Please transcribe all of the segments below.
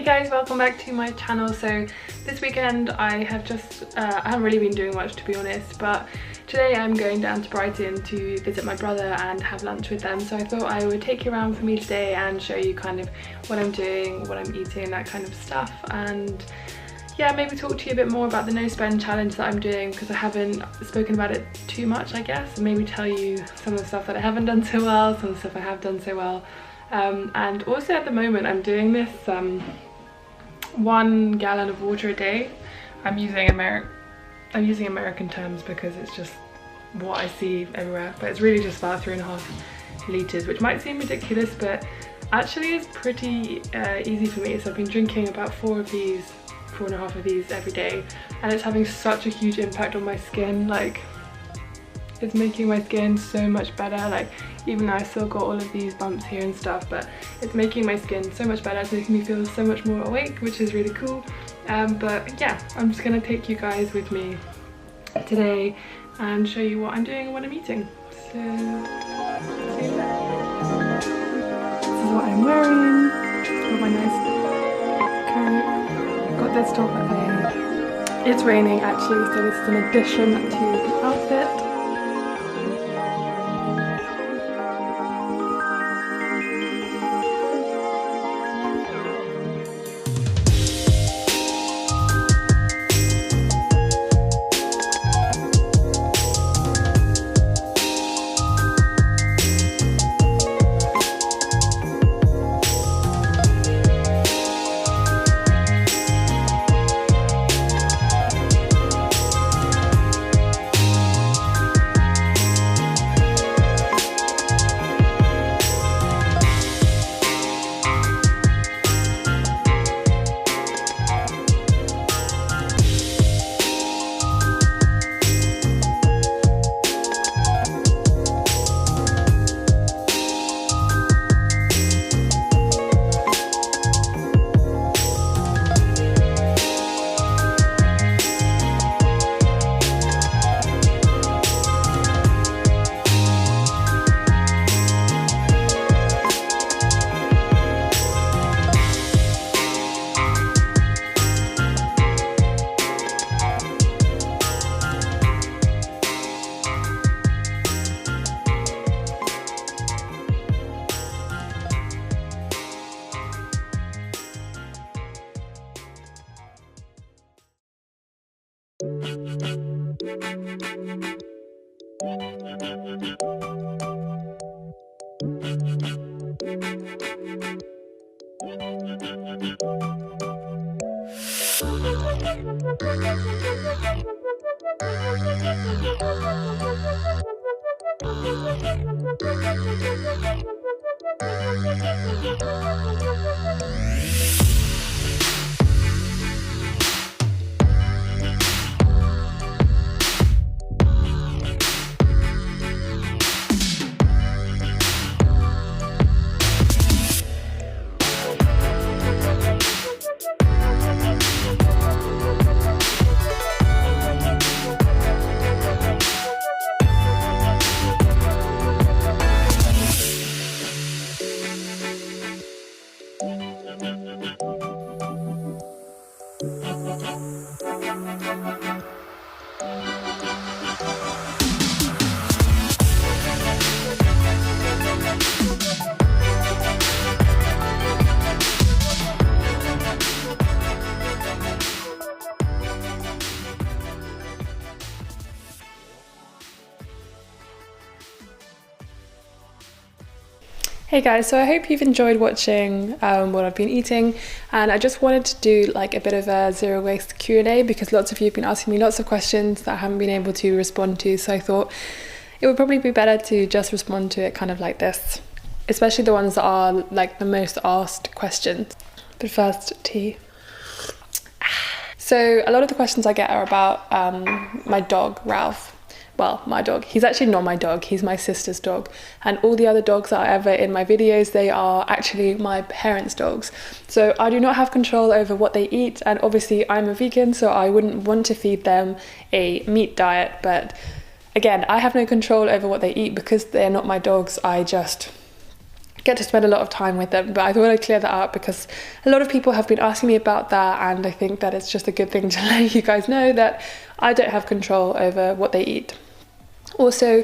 guys, welcome back to my channel. So this weekend I haven't really been doing much, to be honest, but today I'm going down to Brighton to visit my brother and have lunch with them. So I thought I would take you around for me today and show you kind of what I'm doing, what I'm eating, that kind of stuff, and yeah, maybe talk to you a bit more about the no spend challenge that I'm doing, because I haven't spoken about it too much, I guess, and maybe tell you some of the stuff that I haven't done so well, some of the stuff I have done so well. And also at the moment I'm doing this 1 gallon of water a day. I'm using American terms because it's just what I see everywhere, but it's really just about 3.5 litres, which might seem ridiculous, but actually is pretty easy for me. So I've been drinking about 4.5 of these every day, and it's having such a huge impact on my skin. Like, it's making my skin so much better. Like, even though I still got all of these bumps here and stuff, but it's making my skin so much better. It's making me feel so much more awake, which is really cool. But yeah, I'm just gonna take you guys with me today and show you what I'm doing and what I'm eating. So see you there. This is what I'm wearing. Got my nice coat. Got this top at the It's raining actually, so this is an addition to the outfit. Hey guys, so I hope you've enjoyed watching what I've been eating, and I just wanted to do like a bit of a zero waste Q&A because lots of you have been asking me lots of questions that I haven't been able to respond to, so I thought it would probably be better to just respond to it kind of like this, especially the ones that are like the most asked questions. But first, tea. So a lot of the questions I get are about my dog, Ralph. Well, my dog. He's actually not my dog, he's my sister's dog. And all the other dogs that are ever in my videos, they are actually my parents' dogs. So I do not have control over what they eat, and obviously I'm a vegan, so I wouldn't want to feed them a meat diet, but again, I have no control over what they eat because they're not my dogs. I just get to spend a lot of time with them. But I thought I'd clear that up because a lot of people have been asking me about that, and I think that it's just a good thing to let you guys know that I don't have control over what they eat. Also,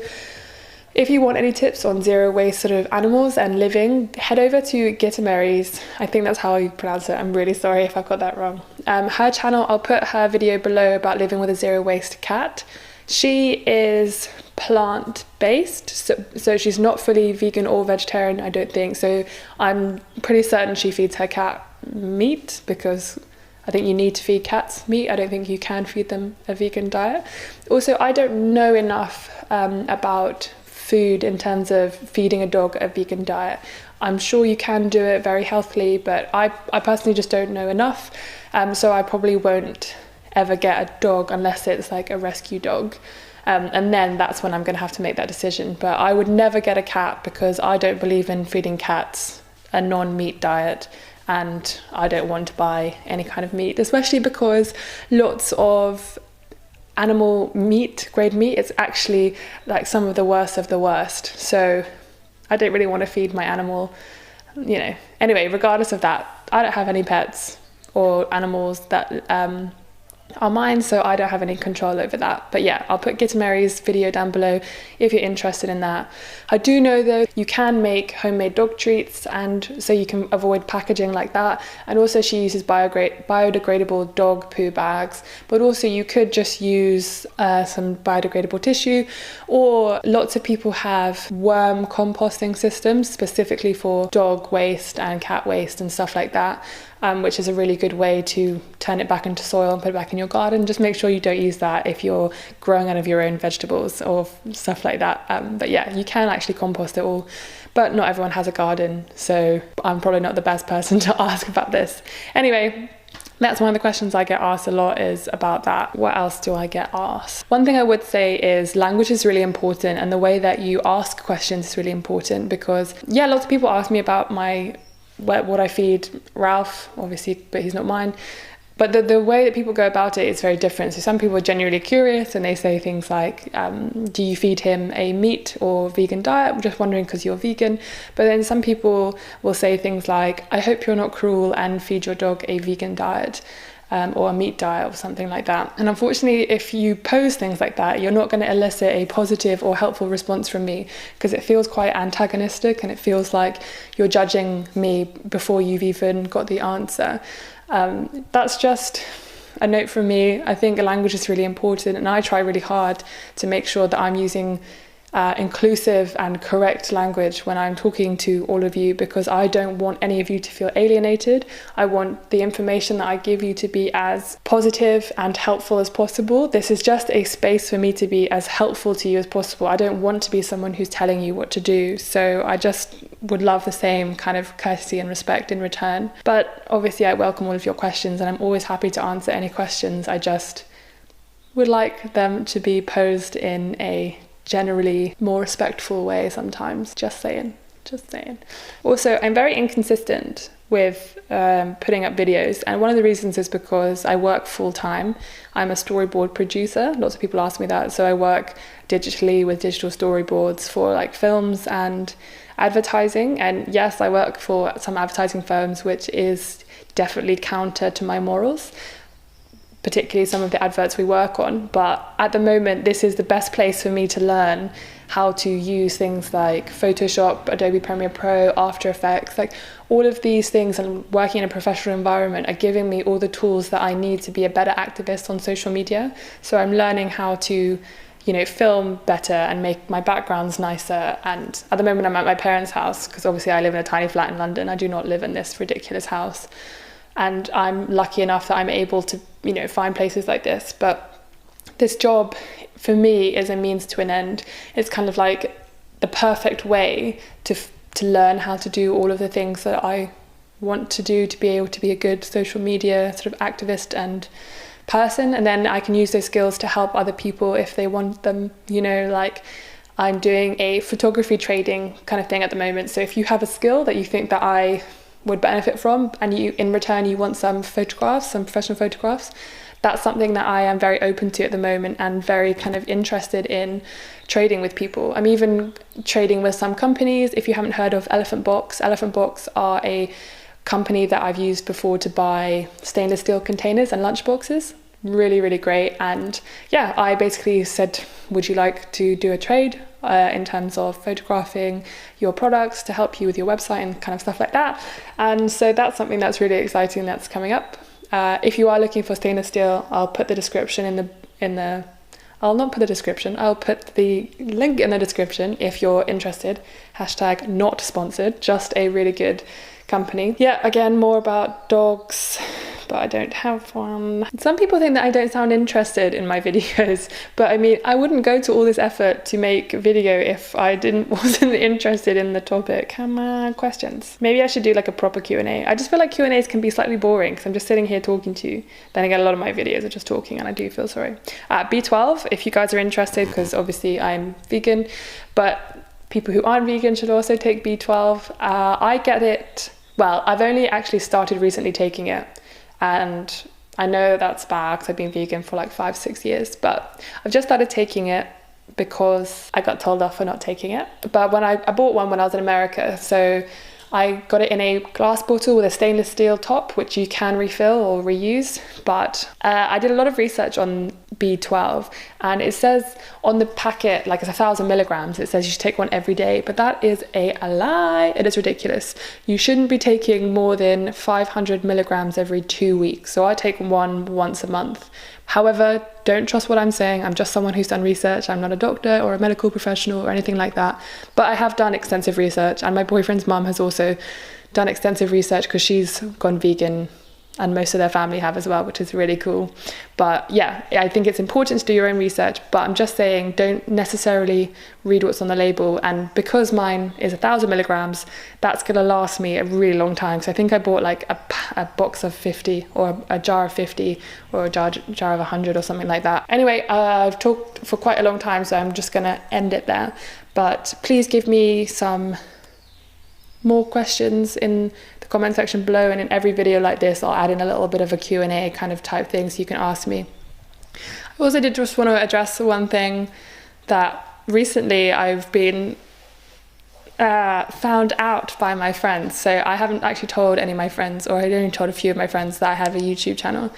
if you want any tips on zero waste sort of animals and living, head over to Gittemary's. I think that's how you pronounce it. I'm really sorry if I've got that wrong. Her channel, I'll put her video below about living with a zero waste cat. She is plant-based, so she's not fully vegan or vegetarian, I don't think. So I'm pretty certain she feeds her cat meat, because I think you need to feed cats meat. I don't think you can feed them a vegan diet. Also, I don't know enough about food in terms of feeding a dog a vegan diet. I'm sure you can do it very healthily, but I personally just don't know enough. So I probably won't ever get a dog unless it's like a rescue dog. And then that's when I'm going to have to make that decision. But I would never get a cat because I don't believe in feeding cats a non-meat diet. And I don't want to buy any kind of meat, especially because lots of animal meat, grade meat, is actually like some of the worst. So I don't really want to feed my animal, you know. Anyway, regardless of that, I don't have any pets or animals that are mine, so I don't have any control over that. But yeah, I'll put Gittemary's video down below if you're interested in that. I do know though you can make homemade dog treats, and so you can avoid packaging like that. And also she uses biodegradable dog poo bags, but also you could just use some biodegradable tissue, or lots of people have worm composting systems specifically for dog waste and cat waste and stuff like that. Which is a really good way to turn it back into soil and put it back in your garden. Just make sure you don't use that if you're growing out of your own vegetables or stuff like that. But yeah, you can actually compost it all, but not everyone has a garden, so I'm probably not the best person to ask about this. Anyway, that's one of the questions I get asked a lot, is about that. What else do I get asked? One thing I would say is language is really important, and the way that you ask questions is really important, because yeah, lots of people ask me about what I feed Ralph, obviously, but he's not mine. But the way that people go about it is very different. So some people are genuinely curious and they say things like, do you feed him a meat or vegan diet? I'm just wondering because you're vegan. But then some people will say things like, I hope you're not cruel and feed your dog a vegan diet. Or a meat diet or something like that. And unfortunately, if you pose things like that, you're not going to elicit a positive or helpful response from me, because it feels quite antagonistic and it feels like you're judging me before you've even got the answer. That's just a note from me. I think language is really important, and I try really hard to make sure that I'm using inclusive and correct language when I'm talking to all of you, because I don't want any of you to feel alienated. I want the information that I give you to be as positive and helpful as possible. This is just a space for me to be as helpful to you as possible. I don't want to be someone who's telling you what to do. So I just would love the same kind of courtesy and respect in return. But obviously I welcome all of your questions, and I'm always happy to answer any questions. I just would like them to be posed in a generally more respectful way sometimes. Just saying. Also, I'm very inconsistent with putting up videos, and one of the reasons is because I work full-time. I'm a storyboard producer. Lots of people ask me that. So I work digitally with digital storyboards for like films and advertising. And yes, I work for some advertising firms, which is definitely counter to my morals, particularly some of the adverts we work on. But at the moment, this is the best place for me to learn how to use things like Photoshop, Adobe Premiere Pro, After Effects. Like all of these things, and working in a professional environment, are giving me all the tools that I need to be a better activist on social media. So I'm learning how to, you know, film better and make my backgrounds nicer. And at the moment I'm at my parents' house, because obviously I live in a tiny flat in London. I do not live in this ridiculous house. And I'm lucky enough that I'm able to, you know, find places like this. But this job for me is a means to an end. It's kind of like the perfect way to learn how to do all of the things that I want to do, to be able to be a good social media sort of activist and person. And then I can use those skills to help other people if they want them. You know, like I'm doing a photography trading kind of thing at the moment. So if you have a skill that you think that I would benefit from, and you in return you want some photographs, some professional photographs, that's something that I am very open to at the moment and very kind of interested in trading with people. I'm even trading with some companies. If you haven't heard of Elephant Box are a company that I've used before to buy stainless steel containers and lunch boxes. Really, really great. And yeah, I basically said, would you like to do a trade in terms of photographing your products to help you with your website and kind of stuff like that. And so that's something that's really exciting that's coming up. If you are looking for stainless steel, I'll put the description I'll not put the description, I'll put the link in the description if you're interested. Hashtag not sponsored, just a really good company. Yeah, again, more about dogs, but I don't have one. Some people think that I don't sound interested in my videos, but I mean, I wouldn't go to all this effort to make a video if I wasn't interested in the topic. Come on, questions. Maybe I should do like a proper Q&A. I just feel like Q&As can be slightly boring because I'm just sitting here talking to you. Then again, a lot of my videos are just talking and I do feel sorry. B12, if you guys are interested, because obviously I'm vegan, but people who aren't vegan should also take B12. I get it. Well, I've only actually started recently taking it, and I know that's bad because I've been vegan for like 5-6 years, but I've just started taking it because I got told off for not taking it. But when I bought one when I was in America, so I got it in a glass bottle with a stainless steel top, which you can refill or reuse. But I did a lot of research on B12, and it says on the packet, like it's 1,000 milligrams, it says you should take one every day, but that is a lie. It is ridiculous. You shouldn't be taking more than 500 milligrams every 2 weeks. So I take one once a month. However, don't trust what I'm saying. I'm just someone who's done research. I'm not a doctor or a medical professional or anything like that. But I have done extensive research, and my boyfriend's mum has also done extensive research because she's gone vegan, and most of their family have as well, which is really cool. But yeah, I think it's important to do your own research, but I'm just saying don't necessarily read what's on the label. And because mine is 1,000 milligrams, that's gonna last me a really long time. So I think I bought like a box of 50 or a jar of 50 or a jar of 100 or something like that. Anyway, I've talked for quite a long time, so I'm just gonna end it there. But please give me some more questions in the comment section below, and in every video like this I'll add in a little bit of a Q&A kind of type thing so you can ask me. I also did just want to address one thing that recently I've been found out by my friends. So I haven't actually told any of my friends, or I'd only told a few of my friends, that I have a YouTube channel,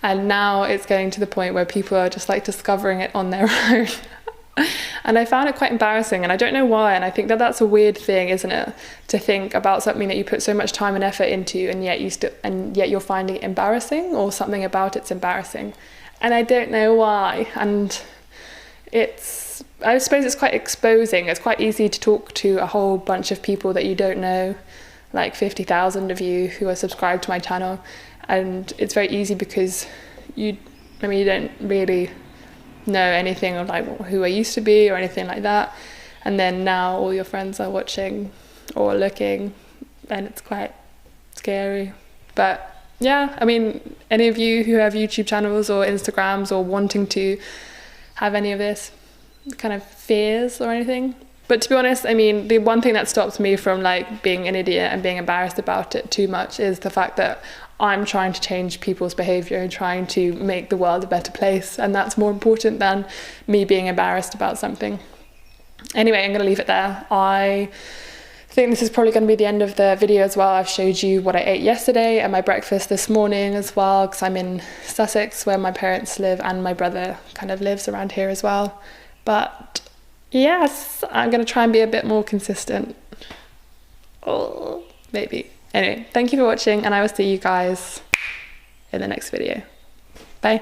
and now it's getting to the point where people are just like discovering it on their own. And I found it quite embarrassing, and I don't know why, and I think that that's a weird thing, isn't it, to think about something that you put so much time and effort into, and yet you're finding it embarrassing, or something about it's embarrassing, and I don't know why. And I suppose it's quite exposing. It's quite easy to talk to a whole bunch of people that you don't know, like 50,000 of you who are subscribed to my channel, and it's very easy because you don't really know anything of like who I used to be or anything like that, and then now all your friends are watching or looking, and it's quite scary. But yeah, I mean, any of you who have YouTube channels or Instagrams or wanting to have any of this kind of fears or anything. But to be honest, I mean, the one thing that stops me from like being an idiot and being embarrassed about it too much is the fact that I'm trying to change people's behavior and trying to make the world a better place, and that's more important than me being embarrassed about something. Anyway, I'm going to leave it there. I think this is probably going to be the end of the video as well. I've showed you what I ate yesterday and my breakfast this morning as well, because I'm in Sussex where my parents live, and my brother kind of lives around here as well. But yes, I'm going to try and be a bit more consistent. Oh, maybe. Anyway, thank you for watching, and I will see you guys in the next video. Bye.